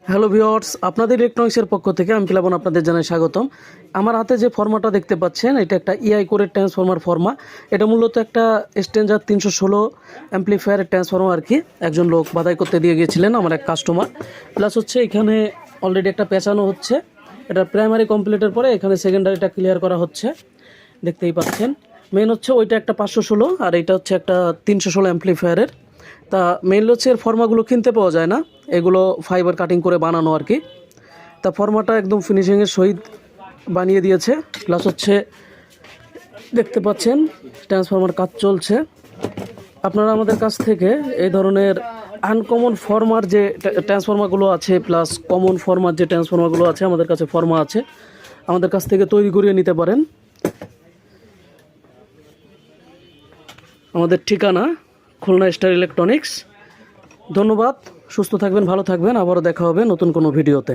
Hello viewers, আপনাদের ইলেকট্রনিক্সের পক্ষ থেকে আমি প্লাবন আপনাদের জানাই স্বাগতম। আমার হাতে যে ফর্মাটা দেখতে পাচ্ছেন এটা একটা ইআই কোরের ট্রান্সফর্মার ফর্মা। এটা মূলত একটা স্ট্যান্ডার্ড 316 অ্যাম্পলিফায়ারের ট্রান্সফর্মার আর কি। একজন লোক বাধাই করতে দিয়ে গিয়েছিলেন আমার এক কাস্টমার। প্লাস হচ্ছে এখানে অলরেডি একটা পেঁচানো হচ্ছে। এটা প্রাইমারি কমপ্লিটের পরে এখানে সেকেন্ডারিটা ক্লিয়ার করা হচ্ছে, দেখতেই পাচ্ছেন। মেন হচ্ছে ওইটা একটা 516 আর এইটা হচ্ছে একটা 316 অ্যাম্পলিফায়ারের। তা মেইনলি হচ্ছে এর ফর্মাগুলো কিনতে পাওয়া যায় না, এগুলো ফাইবার কাটিং করে বানানো আর কি। তা ফর্মাটা একদম ফিনিশিংয়ের সহিত বানিয়ে দিয়েছে। প্লাস হচ্ছে দেখতে পাচ্ছেন ট্রান্সফর্মার কাজ চলছে। আপনারা আমাদের কাছ থেকে এই ধরনের আনকমন ফর্মার যে ট্রান্সফর্মারগুলো আছে প্লাস কমন ফর্মার যে ট্রান্সফর্মারগুলো আছে, আমাদের কাছে ফর্মা আছে, আমাদের কাছ থেকে তৈরি করিয়ে নিতে পারেন। আমাদের ঠিকানা খুলনা স্টার ইলেকট্রনিক্স। ধন্যবাদ, সুস্থ থাকবেন, ভালো থাকবেন, আবারও দেখা হবে নতুন কোনো ভিডিওতে।